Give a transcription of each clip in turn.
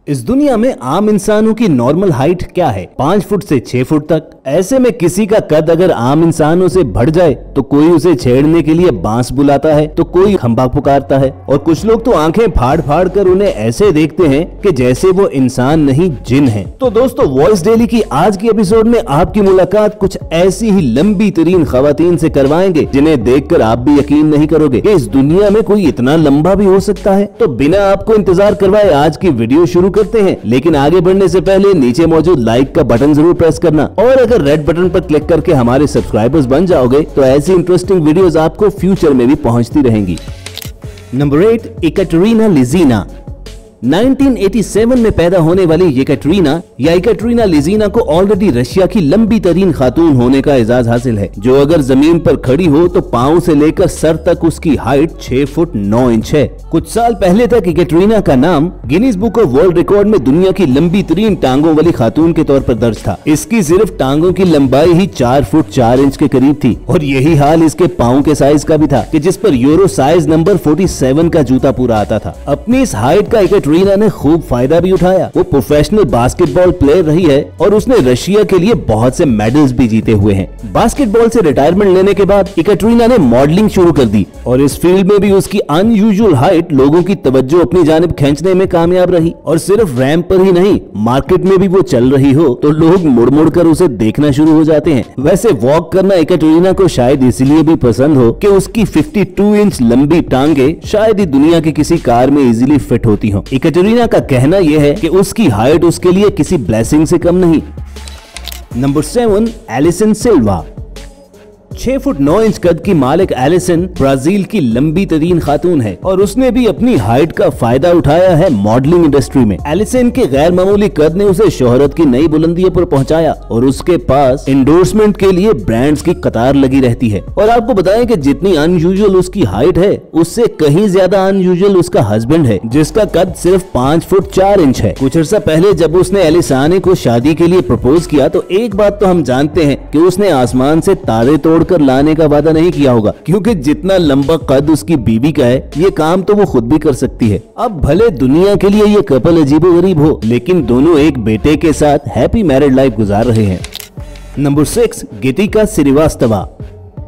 इस दुनिया में आम इंसानों की नॉर्मल हाइट क्या है? 5 फुट से 6 फुट तक। ऐसे में किसी का कद अगर आम इंसानों से बढ़ जाए तो कोई उसे छेड़ने के लिए बांस बुलाता है तो कोई खंबा पुकारता है और कुछ लोग तो आंखें फाड़ फाड़ कर उन्हें ऐसे देखते हैं कि जैसे वो इंसान नहीं जिन है। तो दोस्तों, वॉइस डेली की आज की एपिसोड में आपकी मुलाकात कुछ ऐसी ही लंबी तरीन खवातीन से करवाएंगे जिन्हें देखकर आप भी यकीन नहीं करोगे कि इस दुनिया में कोई इतना लंबा भी हो सकता है। तो बिना आपको इंतजार करवाए आज की वीडियो शुरू करते हैं, लेकिन आगे बढ़ने से पहले नीचे मौजूद लाइक का बटन जरूर प्रेस करना और अगर रेड बटन पर क्लिक करके हमारे सब्सक्राइबर्स बन जाओगे तो ऐसी इंटरेस्टिंग वीडियोस आपको फ्यूचर में भी पहुंचती रहेंगी। Number 8, Ekaterina लिज़िना। 1987 में पैदा होने वाली एकाटेरिना या एकाटेरिना लिज़िना को ऑलरेडी रशिया की लंबी तरीन खातून होने का एजाज हासिल है, जो अगर जमीन पर खड़ी हो तो पांव से लेकर सर तक उसकी हाइट 6 फुट 9 इंच है। कुछ साल पहले तक एकाटेरिना का नाम Guinness book of world record में दुनिया की लंबी तरीन टांगों वाली खातून के तौर पर दर्ज था। इसकी सिर्फ टांगों की लंबाई ही 4 फुट 4 इंच के करीब थी और यही हाल इसके पाँव के साइज का भी था कि जिस पर यूरो साइज नंबर 47 का जूता पूरा आता था। अपनी इस हाइट का एकाटेरिना ने खूब फायदा भी उठाया। वो प्रोफेशनल बास्केटबॉल प्लेयर रही है और उसने रशिया के लिए बहुत से मेडल्स भी जीते हुए हैं। बास्केटबॉल से रिटायरमेंट लेने के बाद एकाटेरिना ने मॉडलिंग शुरू कर दी और इस फील्ड में भी उसकी अनयूजुअल हाइट लोगों की तवज्जो अपनी जानिब खींचने में कामयाब रही। और सिर्फ रैंप पर ही नहीं, मार्केट में भी वो चल रही हो तो लोग मुड़ मुड़ कर उसे देखना शुरू हो जाते हैं। वैसे वॉक करना एकाटेरिना को शायद इसलिए भी पसंद हो कि उसकी 52 इंच लंबी टांगे शायद ही दुनिया की किसी कार में इजीली फिट होती हो। एकाटेरिना का कहना यह है कि उसकी हाइट उसके लिए किसी ब्लेसिंग से कम नहीं। नंबर 7, एलिसन सिल्वा। 6 फुट 9 इंच कद की मालिक एलिसन ब्राजील की लंबी तरीन खातून है और उसने भी अपनी हाइट का फायदा उठाया है मॉडलिंग इंडस्ट्री में। एलिसन के गैर मामूली कद ने उसे शोहरत की नई बुलंदियों पर पहुंचाया और उसके पास एंडोर्समेंट के लिए ब्रांड्स की कतार लगी रहती है। और आपको बताएं कि जितनी अनयूजुअल उसकी हाइट है उससे कहीं ज्यादा अनयूजुअल उसका हस्बैंड है जिसका कद सिर्फ 5 फुट 4 इंच है। कुछ अर्सा पहले जब उसने एलिसाने को शादी के लिए प्रपोज किया तो एक बात तो हम जानते हैं कि उसने आसमान से तारे तोड़ कर लाने का वादा नहीं किया होगा, क्योंकि जितना लंबा कद उसकी बीवी का है ये काम तो वो खुद भी कर सकती है। अब भले दुनिया के लिए ये कपल अजीबोगरीब हो, लेकिन दोनों एक बेटे के साथ हैप्पी मैरिड लाइफ गुजार रहे हैं। नंबर 6, गीतिका श्रीवास्तवा।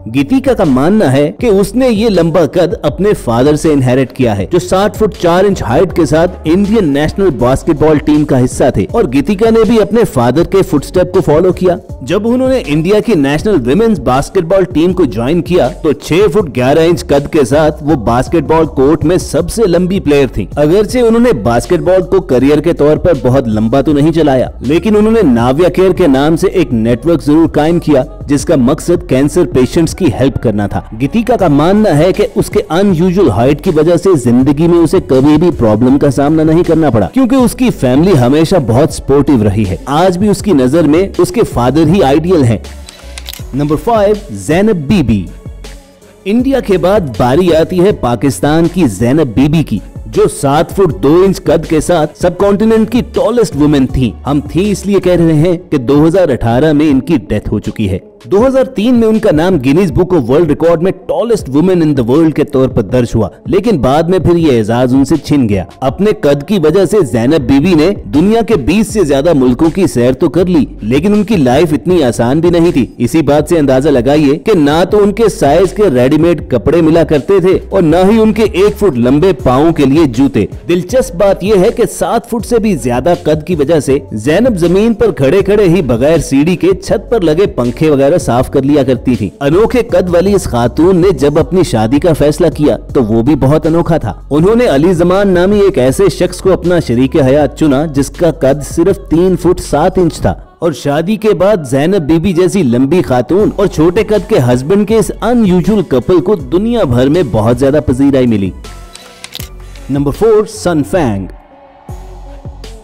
गीतिका का मानना है कि उसने ये लंबा कद अपने फादर से इनहेरिट किया है, जो 60 फुट 4 इंच हाइट के साथ इंडियन नेशनल बास्केटबॉल टीम का हिस्सा थे। और गीतिका ने भी अपने फादर के फुटस्टेप को फॉलो किया। जब उन्होंने इंडिया की नेशनल विमेन्स बास्केटबॉल टीम को ज्वाइन किया तो 6 फुट 11 इंच कद के साथ वो बास्केटबॉल कोर्ट में सबसे लंबी प्लेयर थी। अगरचे उन्होंने बास्केटबॉल को करियर के तौर पर बहुत लंबा तो नहीं चलाया, लेकिन उन्होंने नाव्या केयर के नाम से एक नेटवर्क जरूर कायम किया जिसका मकसद कैंसर पेशेंट्स की हेल्प करना था। गीतिका का मानना है कि उसके अनयूजुअल हाइट की वजह से जिंदगी में उसे कभी भी प्रॉब्लम का सामना नहीं करना पड़ा, क्योंकि उसकी फैमिली हमेशा बहुत सपोर्टिव रही है। आज भी उसकी नजर में उसके फादर ही आइडियल हैं। नंबर 5, ज़ैनब बीबी। इंडिया के बाद बारी आती है पाकिस्तान की ज़ैनब बीबी की, जो 7 फुट 2 इंच कद के साथ सब कॉन्टिनेंट की टॉलेस्ट वुमेन थी। हम थी इसलिए कह रहे हैं कि 2018 में इनकी डेथ हो चुकी है। 2003 में उनका नाम Guinness book of world record में tallest women in the world के तौर पर दर्ज हुआ, लेकिन बाद में फिर ये एजाज उनसे छिन गया। अपने कद की वजह से ज़ैनब बीबी ने दुनिया के 20 से ज्यादा मुल्कों की सैर तो कर ली, लेकिन उनकी लाइफ इतनी आसान भी नहीं थी। इसी बात से अंदाजा लगाइए कि ना तो उनके साइज के रेडीमेड कपड़े मिला करते थे और न ही उनके 1 फुट लंबे पाँव के लिए जूते। दिलचस्प बात यह है कि 7 फुट से भी ज्यादा कद की वजह से ज़ैनब जमीन पर खड़े खड़े ही बगैर सीढ़ी के छत पर लगे पंखे वगैरह साफ कर लिया करती थी। अनोखे कद वाली इस खातून ने जब अपनी शादी का फैसला किया तो वो भी बहुत अनोखा था। उन्होंने अली जमान नामी एक ऐसे शख्स को अपना शरीके हयात चुना जिसका कद सिर्फ 3 फुट 7 इंच था। और शादी के बाद ज़ैनब बीबी जैसी लंबी खातून और छोटे कद के हस्बैंड के इस अनयूजुअल कपल को दुनिया भर में बहुत ज्यादा पजीराई मिली। नंबर 4, सन फैंग।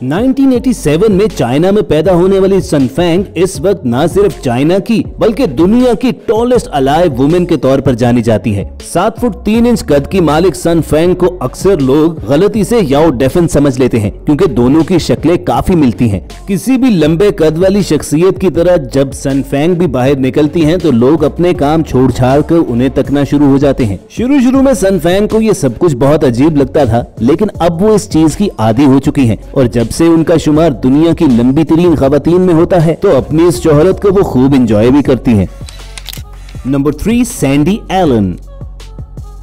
1987 में चाइना में पैदा होने वाली सन फैंग इस वक्त न सिर्फ चाइना की बल्कि दुनिया की टॉलेस्ट अलाइव वुमेन के तौर पर जानी जाती है। 7 फुट 3 इंच कद की मालिक सन फैंग को अक्सर लोग गलती से याओ डेफिन समझ लेते हैं, क्योंकि दोनों की शक्लें काफी मिलती हैं। किसी भी लंबे कद वाली शख्सियत की तरह जब सन फैंग भी बाहर निकलती हैं तो लोग अपने काम छोड़ छाड़ कर उन्हें तकना शुरू हो जाते हैं। शुरू में सन फैंग को ये सब कुछ बहुत अजीब लगता था, लेकिन अब वो इस चीज की आदी हो चुकी हैं और जब से उनका शुमार दुनिया की लंबी तरीन खवातीन में होता है, तो अपनी इस शोहरत को वो खूब इंजॉय भी करती हैं। Number 3, Sandy Elon.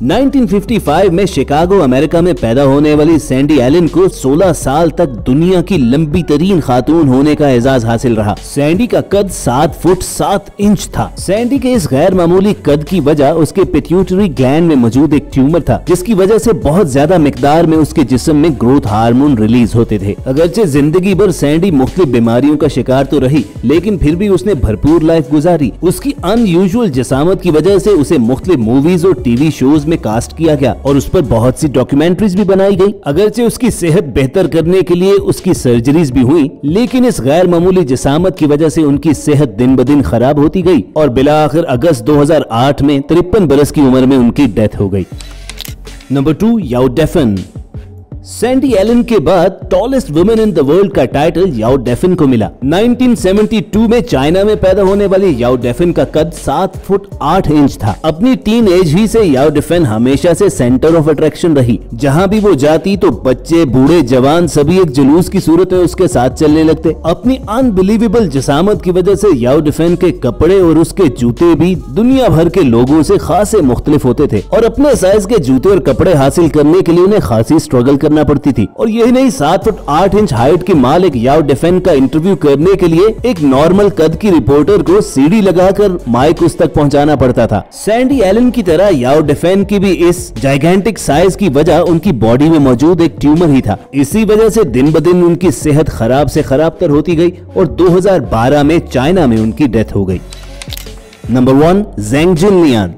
1955 में शिकागो अमेरिका में पैदा होने वाली सैंडी एलन को 16 साल तक दुनिया की लंबी तरीन खातून होने का एजाज हासिल रहा। सैंडी का कद 7 फुट 7 इंच था। सैंडी के इस गैर मामूली कद की वजह उसके पिट्यूटरी ग्लैंड में मौजूद एक ट्यूमर था, जिसकी वजह से बहुत ज्यादा मिकदार में उसके जिस्म में ग्रोथ हार्मोन रिलीज होते थे। अगरचे जिंदगी भर सैंडी मुख्तलिफ बीमारियों का शिकार तो रही, लेकिन फिर भी उसने भरपूर लाइफ गुजारी। उसकी अनयूजुअल जिसामत की वजह से उसे मुख्तलिफ मूवीज और टीवी शोज में कास्ट किया गया और उस पर बहुत सी डॉक्यूमेंट्रीज भी बनाई गई। अगरचे उसकी सेहत बेहतर करने के लिए उसकी सर्जरीज भी हुई, लेकिन इस गैर मामूली जिसामत की वजह से उनकी सेहत दिन ब दिन खराब होती गई और बिलाआखिर अगस्त 2008 में 53 बरस की उम्र में उनकी डेथ हो गई। नंबर 2, याओ डेफन। सैंडी एलन के बाद tallest women in the world का टाइटल याओ डेफिन को मिला। 1972 में चाइना में पैदा होने वाली याओ डेफिन का कद 7 फुट 8 इंच था। अपनी टीन एज ही से याओ डेफिन हमेशा से सेंटर ऑफ अट्रैक्शन रही। जहां भी वो जाती तो बच्चे, बूढ़े, जवान सभी एक जुलूस की सूरत में उसके साथ चलने लगते। अपनी अनबिलीवेबल जिसामत की वजह से याओ डेफिन के कपड़े और उसके जूते भी दुनिया भर के लोगों से खासे मुख्तलिफ होते थे और अपने साइज के जूते और कपड़े हासिल करने के लिए उन्हें खासी स्ट्रगल करना पड़ती थी। और यही नहीं, 7 फुट 8 इंच हाइट की मालिक याओ डेफिन का इंटरव्यू करने के लिए एक नॉर्मल कद की रिपोर्टर को सीढ़ी लगाकर माइक उस तक पहुंचाना पड़ता था। सैंडी एलन की तरह याओ डेफिन की भी इस जाइगेंटिक साइज की वजह उनकी बॉडी में मौजूद एक ट्यूमर ही था। इसी वजह से दिन ब दिन उनकी सेहत खराब से खराब तर होती गई और 2012 में चाइना में उनकी डेथ हो गई। Number 1, Zeng Jinlian.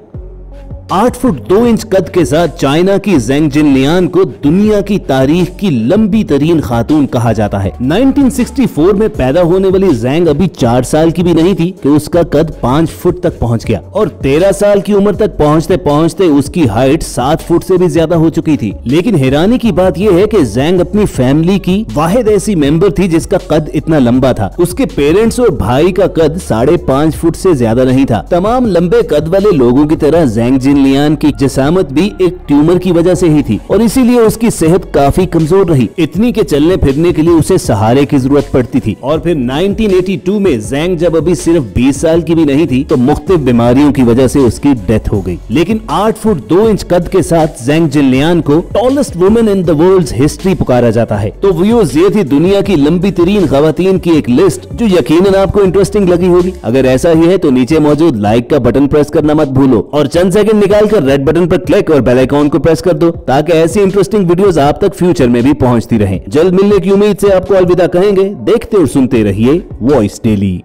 8 foot 2 inch कद के साथ चाइना की ज़ेंग जिनलियान को दुनिया की तारीख की लंबी तरीन खातून कहा जाता है। 1964 में पैदा होने वाली ज़ेंग अभी 4 साल की भी नहीं थी कि उसका कद 5 फुट तक पहुंच गया और 13 साल की उम्र तक पहुंचते पहुंचते उसकी हाइट 7 फुट से भी ज्यादा हो चुकी थी। लेकिन हैरानी की बात यह है कि ज़ेंग अपनी फैमिली की वाहिद ऐसी मेंबर थी जिसका कद इतना लंबा था। उसके पेरेंट्स और भाई का कद 5.5 फुट से ज्यादा नहीं था। तमाम लंबे कद वाले लोगों की तरह ज़ेंग जिनलियान की जिसामत भी एक ट्यूमर की वजह से ही थी और इसीलिए उसकी सेहत काफी कमजोर रही। इतनी के चलने फिरने के लिए उसे सहारे की जरूरत पड़ती थी। और फिर 1982 में ज़ेंग जब अभी सिर्फ 20 साल की भी नहीं थी तो मुख्तलिफ बीमारियों की वजह से उसकी डेथ हो गई। लेकिन 8 फुट 2 इंच कद के साथ ज़ेंग जिनलियान को tallest women in the world history पुकारा जाता है। तो व्यूअर्स, ये थी दुनिया की लंबी तरीन खवातीन की एक लिस्ट जो यकीनन आपको इंटरेस्टिंग लगी होगी। अगर ऐसा ही है तो नीचे मौजूद लाइक का बटन प्रेस करना मत भूलो और चंद सेकंड निकाल कर रेड बटन पर क्लिक और बेल आइकॉन को प्रेस कर दो ताकि ऐसी इंटरेस्टिंग वीडियोस आप तक फ्यूचर में भी पहुंचती रहें। जल्द मिलने की उम्मीद से आपको अलविदा कहेंगे। देखते और सुनते रहिए वॉइस डेली।